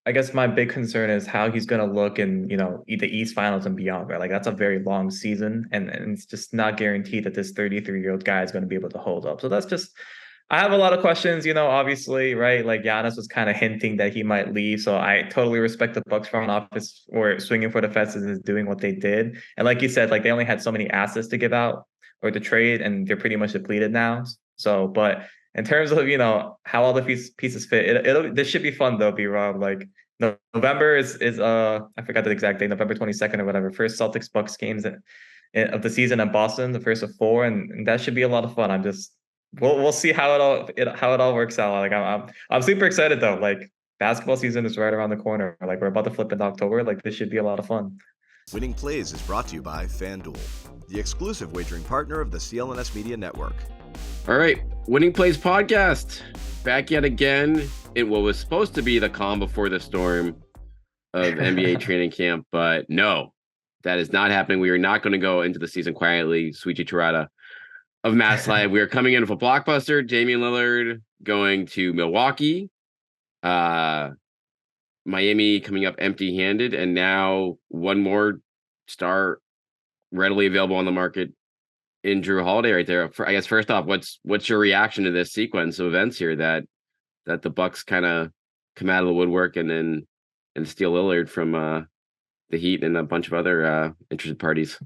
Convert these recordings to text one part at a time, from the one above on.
I guess my big concern is how he's going to look in, the East Finals and beyond, right? Like that's a very long season, and it's just not guaranteed that this 33-year-old guy is going to be able to hold up. So that's just, I have a lot of questions, obviously, right? Like Giannis was kind of hinting that he might leave, so I totally respect the Bucks front office for swinging for the fences and doing what they did. And like you said, like they only had so many assets to give out or to trade, and they're pretty much depleted now. So, but in terms of how all the pieces fit, this should be fun though, B Rob. Like November is I forgot the exact date, November 22nd or whatever. First Celtics Bucks games of the season in Boston, the first of four, and that should be a lot of fun. I'm just we'll see how it all works out. Like I'm super excited though. Like basketball season is right around the corner. Like we're about to flip into October. Like this should be a lot of fun. Winning Plays is brought to you by FanDuel, the exclusive wagering partner of the CLNS Media Network. All right, Winning Plays podcast back yet again in what was supposed to be the calm before the storm of NBA training camp, but no, that is not happening. We are not going to go into the season quietly. Souichi Terada of Mass Live. We are coming in with a blockbuster. Damian Lillard going to Milwaukee. Miami coming up empty-handed, and now one more star readily available on the market in Jrue Holiday right there. I guess first off, what's your reaction to this sequence of events here that the Bucks kind of come out of the woodwork and steal Lillard from the Heat and a bunch of other interested parties?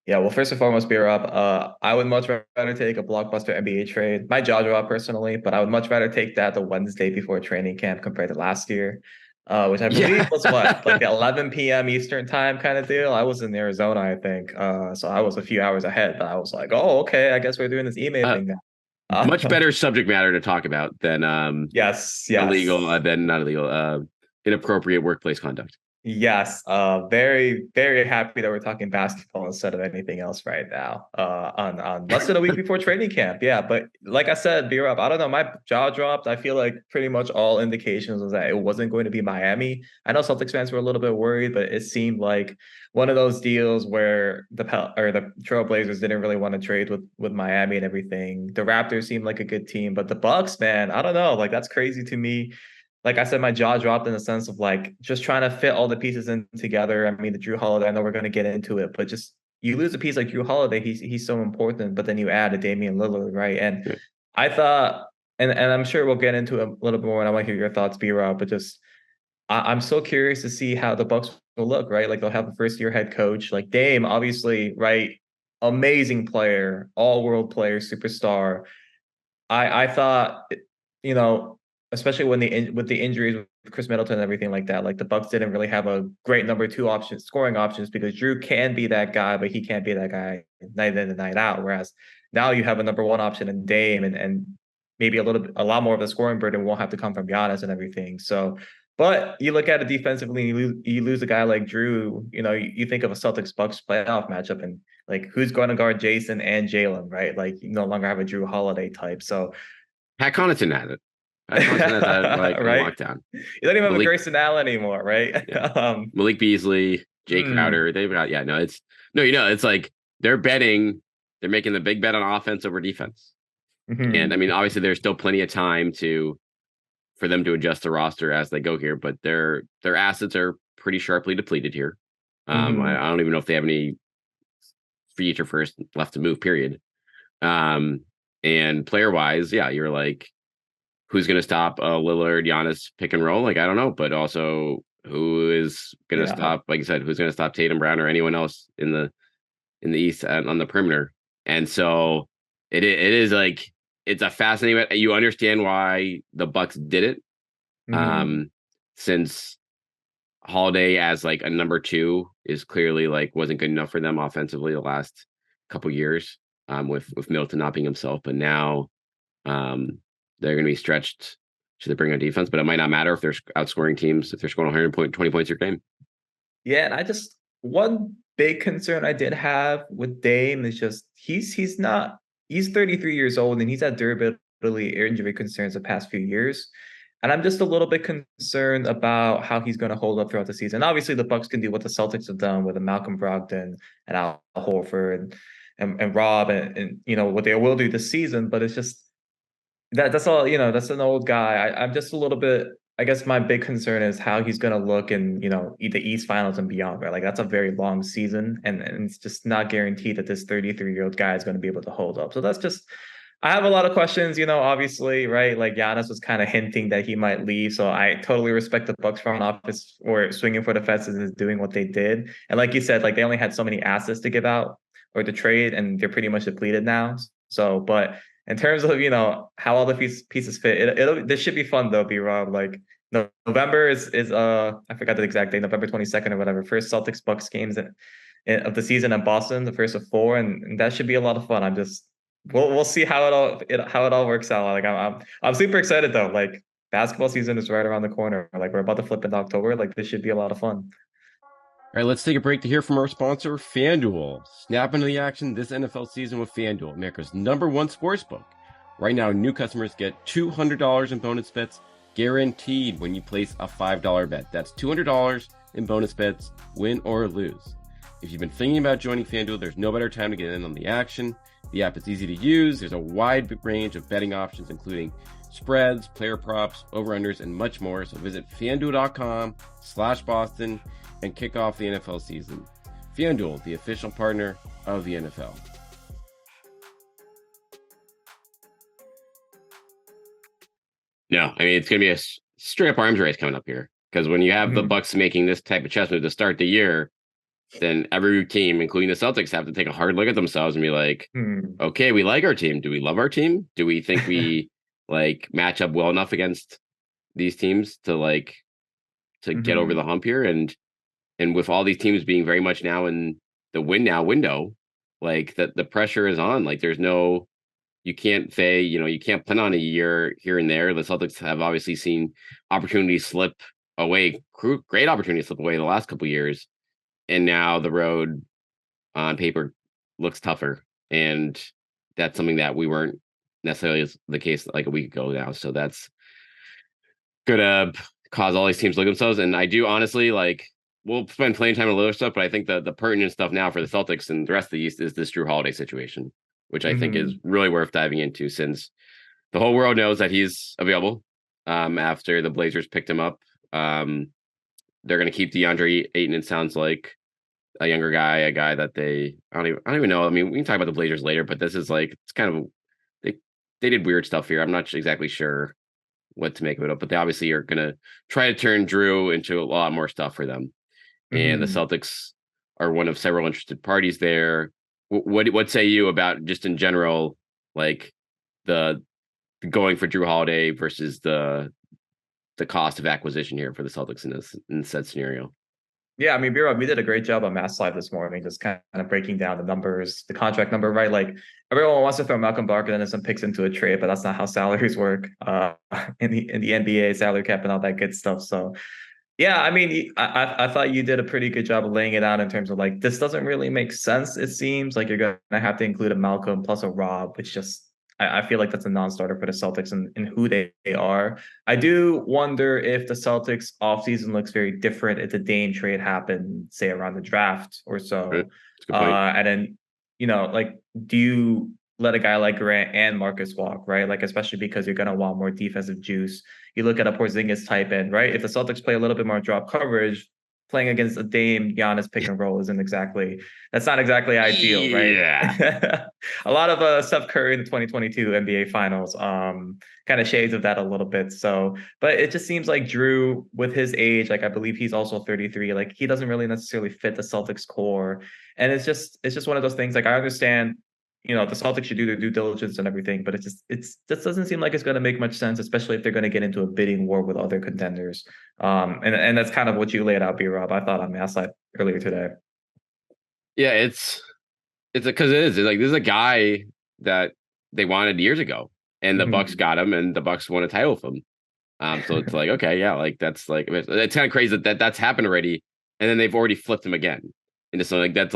Yeah, well, first and foremost, beer up. I would much rather take a blockbuster NBA trade. My jaw drop personally, but I would much rather take that the Wednesday before training camp compared to last year, which I believe was what, like the 11 p.m. Eastern time kind of deal. I was in Arizona, I think, so I was a few hours ahead. But I was like, oh, okay, I guess we're doing this email thing now. Much better subject matter to talk about than yes, illegal, than not illegal, inappropriate workplace conduct. Yes, very, very happy that we're talking basketball instead of anything else right now. On less than a week before training camp. Yeah, but like I said, B-Rob, I don't know, my jaw dropped. I feel like pretty much all indications was that it wasn't going to be Miami. I know Celtics fans were a little bit worried, but it seemed like one of those deals where the Trailblazers didn't really want to trade with Miami and everything. The Raptors seemed like a good team, but the Bucks, man, I don't know. Like that's crazy to me. Like I said, my jaw dropped in the sense of like just trying to fit all the pieces in together. I mean, the Jrue Holiday, I know we're going to get into it, but just you lose a piece like Jrue Holiday, he's so important, but then you add a Damian Lillard, right? And Yeah. I thought, and I'm sure we'll get into it a little bit more, and I want to hear your thoughts, B-Rob, but just I'm so curious to see how the Bucks will look, right? Like they'll have a first year head coach, like Dame, obviously, right? Amazing player, all world player, superstar. I thought, you know, especially when with the injuries with Chris Middleton and everything like that, like the Bucks didn't really have a great number two options, scoring options, because Jrue can be that guy, but he can't be that guy night in and night out. Whereas now you have a number one option in Dame, and maybe a lot more of the scoring burden won't have to come from Giannis and everything. So, but you look at it defensively, you lose a guy like Jrue. You think of a Celtics Bucks playoff matchup, and like who's going to guard Jason and Jalen, right? Like you no longer have a Jrue Holiday type. So Pat Connaughton had it. Pat Connaughton had that like on right? lockdown. You don't even have a Grayson Allen anymore, right? Yeah. Malik Beasley, Jay Crowder. They've got it's like they're making the big bet on offense over defense. And I mean, obviously there's still plenty of time for them to adjust the roster as they go here, but their assets are pretty sharply depleted here. I don't even know if they have any future first left to move, period. And player wise, yeah, you're like, who's going to stop Lillard, Giannis pick and roll? Like, I don't know, but also who is going to stop, like you said, who's going to stop Tatum Brown or anyone else in the East and on the perimeter? And so it is like, it's a fascinating, you understand why the Bucks did it. Since Holiday as like a number two is clearly like wasn't good enough for them offensively the last couple years, with Middleton not being himself, but now they're going to be stretched to the bring on defense, but it might not matter if they're outscoring teams, if they're scoring 20 points a game. Yeah, and one big concern I did have with Dame is just he's 33 years old and he's had durability injury concerns the past few years. And I'm just a little bit concerned about how he's going to hold up throughout the season. Obviously, the Bucks can do what the Celtics have done with Malcolm Brogdon and Al Horford and Rob and what they will do this season. But it's just that's all, that's an old guy. I'm just a little bit, I guess my big concern is how he's going to look in, the East Finals and beyond, right? Like that's a very long season, and it's just not guaranteed that this 33-year-old guy is going to be able to hold up. So that's just, I have a lot of questions, obviously, right? Like Giannis was kind of hinting that he might leave, so I totally respect the Bucks front office for swinging for the fences and doing what they did. And like you said, like they only had so many assets to give out or to trade, and they're pretty much depleted now. So, but in terms of how all the pieces fit, this should be fun though, B-Rob. Like November is I forgot the exact date, November 22nd or whatever. First Celtics Bucks games of the season in Boston, the first of four, and that should be a lot of fun. I'm just we'll see how it all works out. Like I'm super excited though. Like basketball season is right around the corner. Like we're about to flip into October. Like this should be a lot of fun. All right, let's take a break to hear from our sponsor, FanDuel. Snap into the action this NFL season with FanDuel, America's #1 sportsbook. Right now, new customers get $200 in bonus bets guaranteed when you place a $5 bet. That's $200 in bonus bets, win or lose. If you've been thinking about joining FanDuel, there's no better time to get in on the action. The app is easy to use. There's a wide range of betting options, including spreads, player props, over-unders, and much more. So visit FanDuel.com/Boston and kick off the NFL season. FanDuel, the official partner of the NFL. No, I mean, it's going to be a straight up arms race coming up here. Because when you have the Bucks making this type of chess move to start the year, then every team, including the Celtics, have to take a hard look at themselves and be like, okay, we like our team. Do we love our team? Do we think we match up well enough against these teams to get over the hump here? And with all these teams being very much now in the win now window, like the pressure is on. Like there's no, you can't say, you can't plan on a year here and there. The Celtics have obviously seen opportunities slip away, great opportunities slip away the last couple of years. And now the road on paper looks tougher. And that's something that we weren't necessarily the case like a week ago now. So that's going to cause all these teams to look at themselves. And I do honestly we'll spend playing time on Lillard stuff, but I think the pertinent stuff now for the Celtics and the rest of the East is this Jrue Holiday situation, which I think is really worth diving into since the whole world knows that he's available after the Blazers picked him up. They're going to keep DeAndre Ayton, it sounds like, a younger guy, a guy that I don't even know. I mean, we can talk about the Blazers later, but this is it's kind of, they did weird stuff here. I'm not exactly sure what to make of it, but they obviously are going to try to turn Jrue into a lot more stuff for them. And the Celtics are one of several interested parties there. What say you about just in general, the going for Jrue Holiday versus the cost of acquisition here for the Celtics in said scenario? Yeah, I mean, B-Rob, we did a great job on Mass Live this morning, just kind of breaking down the numbers, the contract number, right? Like everyone wants to throw Malcolm Barkley and some picks into a trade, but that's not how salaries work in the NBA, salary cap and all that good stuff. So yeah, I mean, I thought you did a pretty good job of laying it out in terms of this doesn't really make sense. It seems like you're going to have to include a Malcolm plus a Robb, which just, I feel like that's a non-starter for the Celtics and who they are. I do wonder if the Celtics offseason looks very different if the Dame trade happened, say around the draft or so. And then, do you let a guy like Grant and Marcus walk, right? Especially because you're going to want more defensive juice. You look at a Porzingis type end, right? If the Celtics play a little bit more drop coverage, playing against a Dame Giannis pick and roll that's not exactly ideal, right? Yeah. A lot of Steph Curry in the 2022 NBA Finals, kind of shades of that a little bit. So, but it just seems like Jrue, with his age, I believe he's also 33. He doesn't really necessarily fit the Celtics core, and it's just one of those things. I understand, the Celtics should do their due diligence and everything, but it just doesn't seem like it's going to make much sense, especially if they're going to get into a bidding war with other contenders. And that's kind of what you laid out, B-Rob, I thought on Mass Live earlier today. Yeah, it's because this is a guy that they wanted years ago, and the Bucks got him, and the Bucks won a title with him. So it's okay, yeah, that's it's kind of crazy that's happened already, and then they've already flipped him again into something that's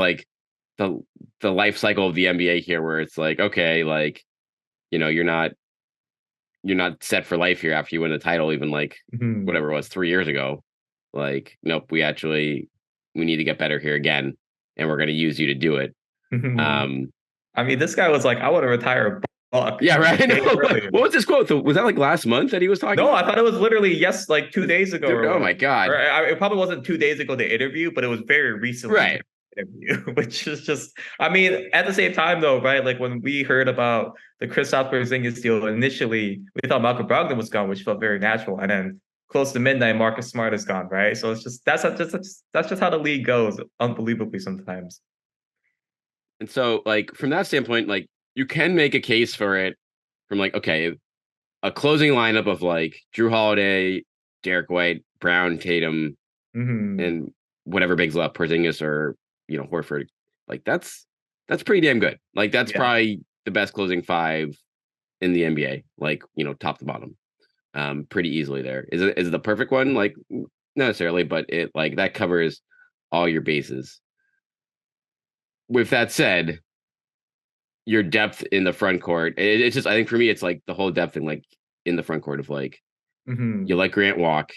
the life cycle of the NBA here, where it's okay, you're not set for life here after you win the title, even whatever it was 3 years ago. Nope, we need to get better here again, and we're going to use you to do it. I mean, this guy was I want to retire Yeah, right. Day No, earlier. what was this quote? Was that like last month that he was talking? No, I thought it was literally like 2 days ago Dude, or oh what. my God. Or it probably wasn't 2 days ago the interview, but it was very recently Right. the interview, which is just. I mean, at the same time though, right? Like when we heard about the Kristaps Porzingis deal initially, we thought Malcolm Brogdon was gone, which felt very natural, and then close to midnight, Marcus Smart is gone, right? So it's just that's just how the league goes, unbelievably sometimes. And so, like, from that standpoint, like, you can make a case for it from like, okay, a closing lineup of like Jrue Holiday, Derek White, Brown, Tatum, Mm-hmm. and whatever bigs left, Porzingis or Horford. Like that's pretty damn good. Like that's Yeah. probably the best closing five in the NBA. Like top to bottom, pretty easily there. Is it the perfect one? Like not necessarily, but it like that covers all your bases. With that said, your depth in the front court, it's just I think for me it's like the whole depth thing, like in the front court of like Mm-hmm. you let Grant walk.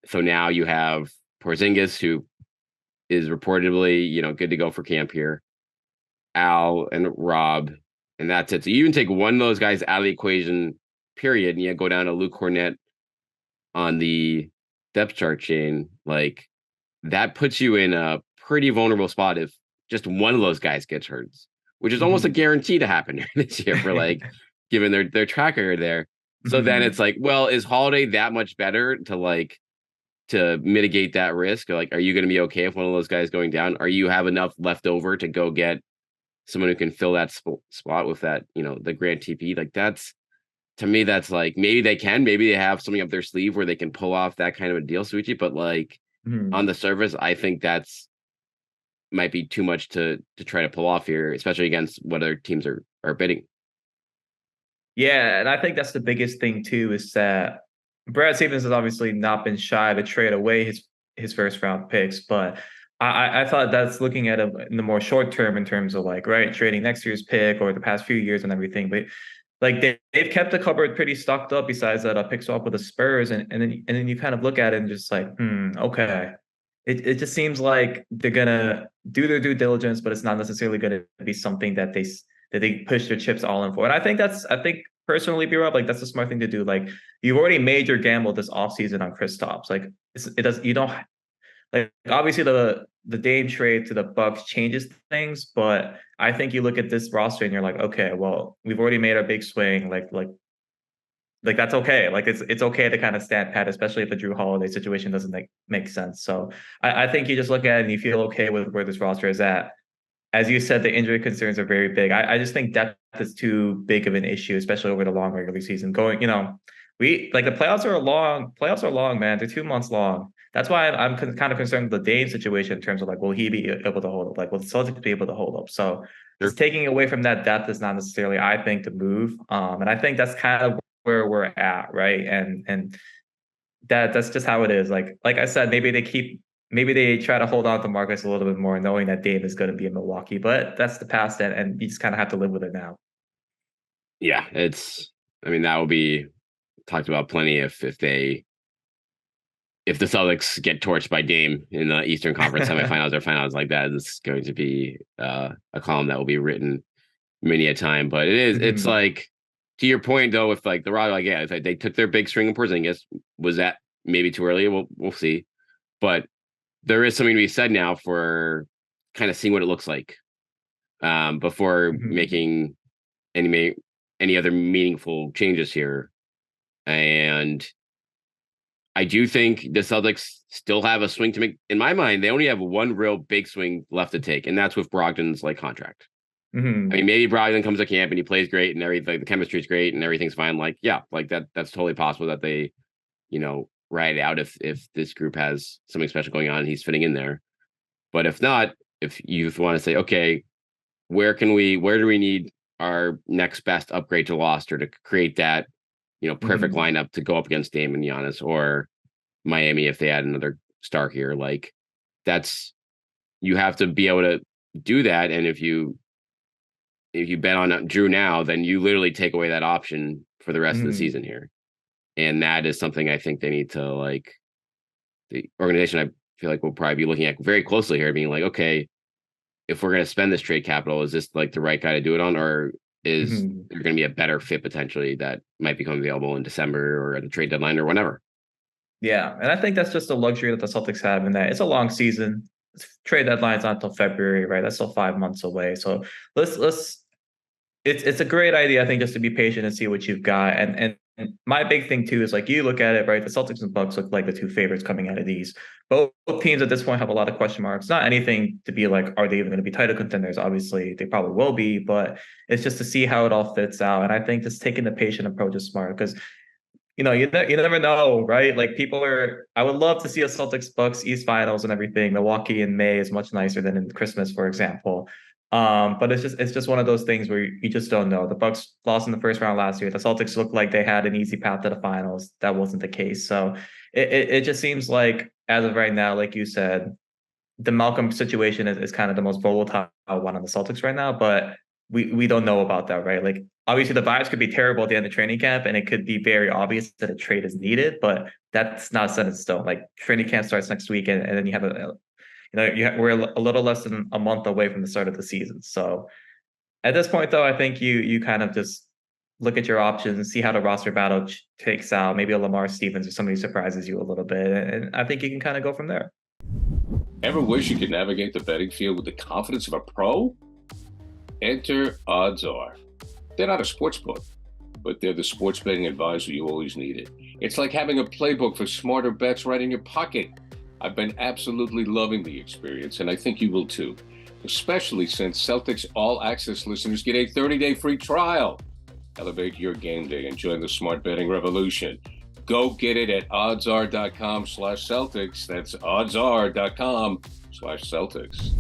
So now you have Porzingis, who is reportedly, good to go for camp here. Al and Rob, and that's it. So you even take one of those guys out of the equation, period, and you go down to Luke Cornett on the depth chart chain. Like that puts you in a pretty vulnerable spot if just one of those guys gets hurt, which is almost a guarantee to happen this year for like given their track record there. So then it's like, well, is Holiday that much better to mitigate that risk? Or like, are you going to be okay if one of those guys going down? Are you have enough left over to go get someone who can fill that spot with that, the Grant TP? Like that's, to me, that's like, maybe they have something up their sleeve where they can pull off that kind of a deal, Souichi. But like on the surface, I think that's might be too much to try to pull off here, especially against what other teams are bidding. Yeah, and I think that's the biggest thing too, is that Brad Stevens has obviously not been shy to trade away his first round picks, but I thought that's looking at it in the more short term in terms of like, right, trading next year's pick or the past few years and everything. But like they've kept the cupboard pretty stocked up besides that pick swap with the Spurs, and then you kind of look at it and just like, okay. It just seems like they're gonna do their due diligence, but it's not necessarily gonna be something that they push their chips all in for. And I think personally, B-Rob, like that's a smart thing to do. Like you've already made your gamble this offseason on Kristaps. Like it does you don't like obviously the Dame trade to the Bucks changes things, but I think you look at this roster and you're like, okay, well, we've already made our big swing. Like that's okay. Like it's okay to kind of stand pat, especially if the Jrue Holiday situation doesn't make sense. So I think you just look at it and you feel okay with where this roster is at. As you said, the injury concerns are very big. I just think depth is too big of an issue, especially over the long regular season. We like the playoffs are long, man. They're 2 months long. That's why I'm kind of concerned with the Dame situation in terms of like, will he be able to hold up? Like, will the Celtics be able to hold up? So just taking away from that depth is not necessarily, I think, the move. And I think that's kind of where we're at, right? And that's just how it is. Like I said, maybe they try to hold on to Marcus a little bit more, knowing that Dame is going to be in Milwaukee, but that's the past, and you just kind of have to live with it now. Yeah, I mean, that will be talked about plenty if the Celtics get torched by Dame in the Eastern Conference semifinals or finals, like that is going to be a column that will be written many a time. But it's like, to your point though, with like the Rock, like yeah, they took their big string of Porzingis. Was that maybe too early? We'll see. But there is something to be said now for kind of seeing what it looks like before making any other meaningful changes here. And I do think the Celtics still have a swing to make. In my mind, they only have one real big swing left to take, and that's with Brogdon's like contract. I mean, maybe Brogdon comes to camp and he plays great and everything, like, the chemistry is great and everything's fine. Like, yeah, like that's totally possible that they, ride it out if this group has something special going on and he's fitting in there. But if not, if you want to say, okay, where do we need our next best upgrade to roster to create that, perfect lineup to go up against Dame and Giannis, or Miami if they add another star here, like you have to be able to do that. And if you bet on Jrue now, then you literally take away that option for the rest of the season here. And that is something I think they need to, like, the organization, I feel like, will probably be looking at very closely here, being like, okay, if we're going to spend this trade capital, is this like the right guy to do it on? Or is Mhm. going to be a better fit potentially that might become available in December or at the trade deadline or whenever. Yeah, and I think that's just a luxury that the Celtics have in that it's a long season. Trade deadline's not until February, right? That's still 5 months away. So let's it's a great idea, I think, just to be patient and see what you've got. And my big thing too is like you look at it, right? The Celtics and Bucks look like the two favorites coming out of these. Both teams at this point have a lot of question marks. Not anything to be like, are they even going to be title contenders? Obviously, they probably will be, but it's just to see how it all fits out. And I think just taking the patient approach is smart because you never know, right? Like I would love to see a Celtics Bucks East Finals and everything. Milwaukee in May is much nicer than in Christmas, for example. But it's just one of those things where you just don't know. The Bucks lost in the first round last year. The Celtics looked like they had an easy path to the finals. That wasn't the case. So it just seems like as of right now, like you said, the Malcolm situation is kind of the most volatile one on the Celtics right now, but we don't know about that, right? Like obviously the vibes could be terrible at the end of training camp and it could be very obvious that a trade is needed, but that's not set in stone. Like training camp starts next week and then you have we're a little less than a month away from the start of the season. So at this point though, I think you kind of just look at your options, see how the roster battle takes out, maybe a Lamar Stevens or somebody surprises you a little bit. And I think you can kind of go from there. Ever wish you could navigate the betting field with the confidence of a pro? Enter Oddsr. They're not a sports book, but they're the sports betting advisor you always needed. It's like having a playbook for smarter bets right in your pocket. I've been absolutely loving the experience, and I think you will too, especially since Celtics All Access listeners get a 30-day free trial. Elevate your game day and join the smart betting revolution. Go get it at oddsr.com/Celtics. That's oddsr.com/Celtics.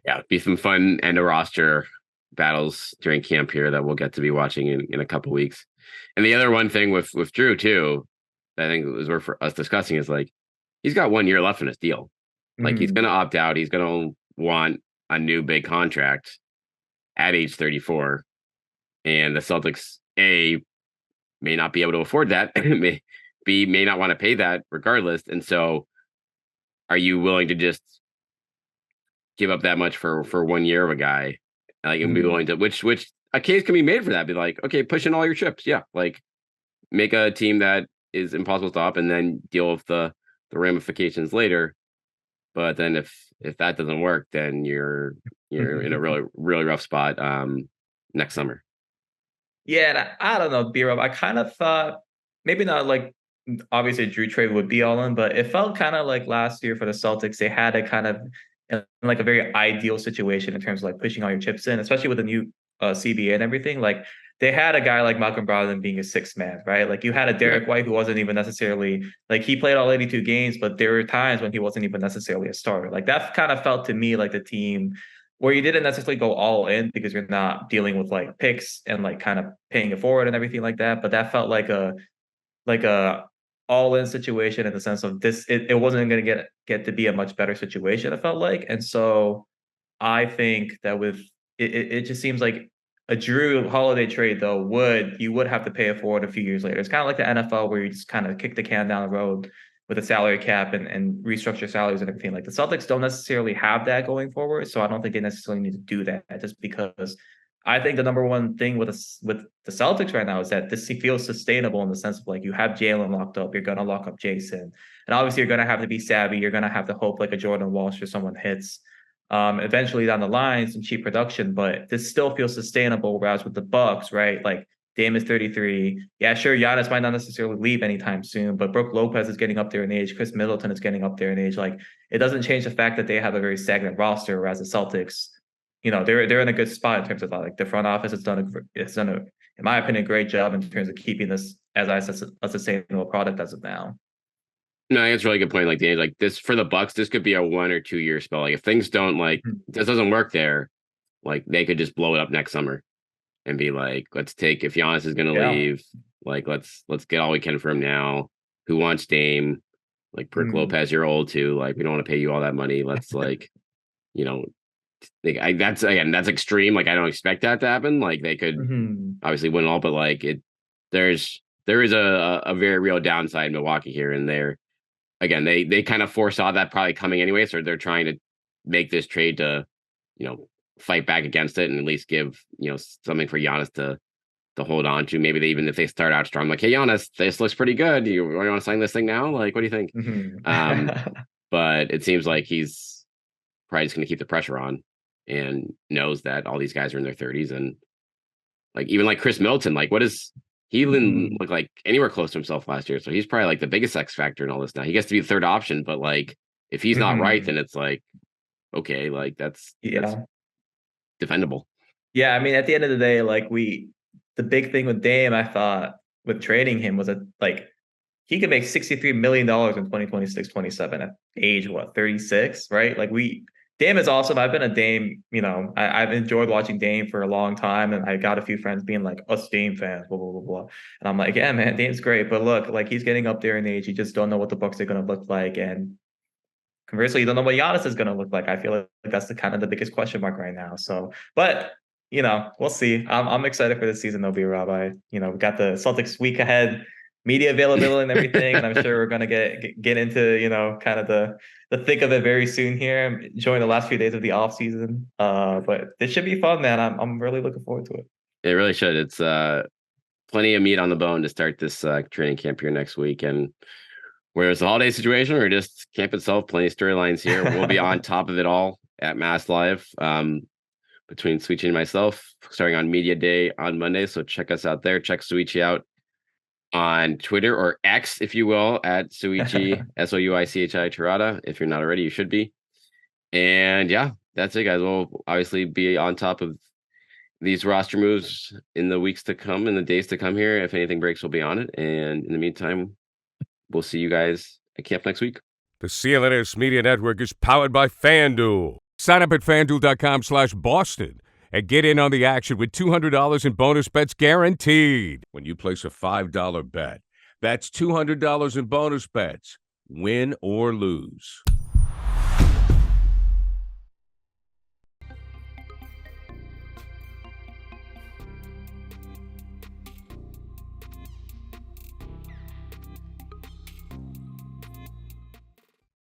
Yeah, be some fun end of roster battles during camp here that we'll get to be watching in a couple weeks. And the other one thing with Jrue too, that I think is worth for us discussing is like he's got 1 year left in his deal. Like he's gonna opt out. He's gonna want a new big contract at age 34. And the Celtics may not be able to afford that, may not want to pay that regardless. And so are you willing to just give up that much for 1 year of a guy? Like and be willing to which a case can be made for that. Be like, okay, push in all your chips. Yeah. Like make a team that is impossible to stop and then deal with the ramifications later. But then if that doesn't work, then you're in a really, really rough spot next summer. Yeah, I don't know, B-Rob. I kind of thought maybe not like obviously Jrue trade would be all in, but it felt kind of like last year for the Celtics, they had a kind of in like a very ideal situation in terms of like pushing all your chips in, especially with the new CBA and everything. Like they had a guy like Malcolm Brogdon being a sixth man, right? Like you had a Derek White who wasn't even necessarily like he played all 82 games, but there were times when he wasn't even necessarily a starter. Like that kind of felt to me like the team where you didn't necessarily go all in because you're not dealing with like picks and like kind of paying it forward and everything like that. But that felt like a all in situation in the sense of this, it wasn't going to get to be a much better situation. It felt like, and so I think that with it just seems like a Jrue Holiday trade though you would have to pay it forward a few years later. It's kind of like the NFL where you just kind of kick the can down the road with a salary cap and restructure salaries and everything. Like the Celtics don't necessarily have that going forward, so I don't think they necessarily need to do that just because I think the number one thing with the Celtics right now is that this feels sustainable in the sense of like you have Jalen locked up, you're gonna lock up Jason, and obviously you're gonna have to be savvy. You're gonna have to hope like a Jordan Walsh or someone hits. Eventually down the line, some cheap production, but this still feels sustainable. Whereas with the Bucks, right, like Dame is 33. Yeah, sure, Giannis might not necessarily leave anytime soon, but Brook Lopez is getting up there in age. Chris Middleton is getting up there in age. Like it doesn't change the fact that they have a very stagnant roster, whereas the Celtics, they're in a good spot in terms of like the front office has done in my opinion, a great job in terms of keeping this as a sustainable product as of now. No, it's a really good point. Like Danny, like this for the Bucks, this could be a 1 or 2 year spell. Like if things don't this doesn't work there, like they could just blow it up next summer and be like, let's take if Giannis is gonna leave, like let's get all we can for him now. Who wants Dame? Like Brook Lopez, you're old too. Like we don't want to pay you all that money. Let's that's extreme. Like I don't expect that to happen. Like they could obviously win all, but like there is a very real downside in Milwaukee here and there. Again, they kind of foresaw that probably coming anyway, so they're trying to make this trade to, fight back against it and at least give, something for Giannis to hold on to. Maybe even if they start out strong, like, hey, Giannis, this looks pretty good. You want to sign this thing now? Like, what do you think? But it seems like he's probably just going to keep the pressure on and knows that all these guys are in their 30s. And like, even like Chris Middleton, like, he didn't look like anywhere close to himself last year. So he's probably like the biggest X factor in all this now. He gets to be the third option, but like, if he's not right, then it's like, okay, like that's defendable. Yeah. I mean, at the end of the day, like the big thing with Dame, I thought with trading him was that like he could make $63 million in 2026, 27 at age, 36, right? Like Dame is awesome. I've been a Dame, I've enjoyed watching Dame for a long time. And I got a few friends being like, us Dame fans, blah, blah, blah, blah. And I'm like, yeah, man, Dame's great. But look, like he's getting up there in age. You just don't know what the Bucks are going to look like. And conversely, you don't know what Giannis is going to look like. I feel like that's the biggest question mark right now. So, but we'll see. I'm excited for this season, though, B-Rob. We got the Celtics week ahead, media availability and everything, and I'm sure we're gonna get into kind of the thick of it very soon here. I'm enjoying the last few days of the off season, but this should be fun, man. I'm really looking forward to it. It really should. It's plenty of meat on the bone to start this training camp here next week, and whether it's a holiday situation or just camp itself, plenty of storylines here. We'll be on top of it all at Mass Live. Between Souichi and myself, starting on Media Day on Monday. So check us out there. Check Souichi out on Twitter, or X, if you will, at Souichi, Souichi Terada. If you're not already, you should be. And yeah, that's it, guys. We'll obviously be on top of these roster moves in the weeks to come, in the days to come here. If anything breaks, we'll be on it. And in the meantime, we'll see you guys at camp next week. The CLNS Media Network is powered by FanDuel. Sign up at FanDuel.com/Boston and get in on the action with $200 in bonus bets guaranteed. When you place a $5 bet, that's $200 in bonus bets, win or lose.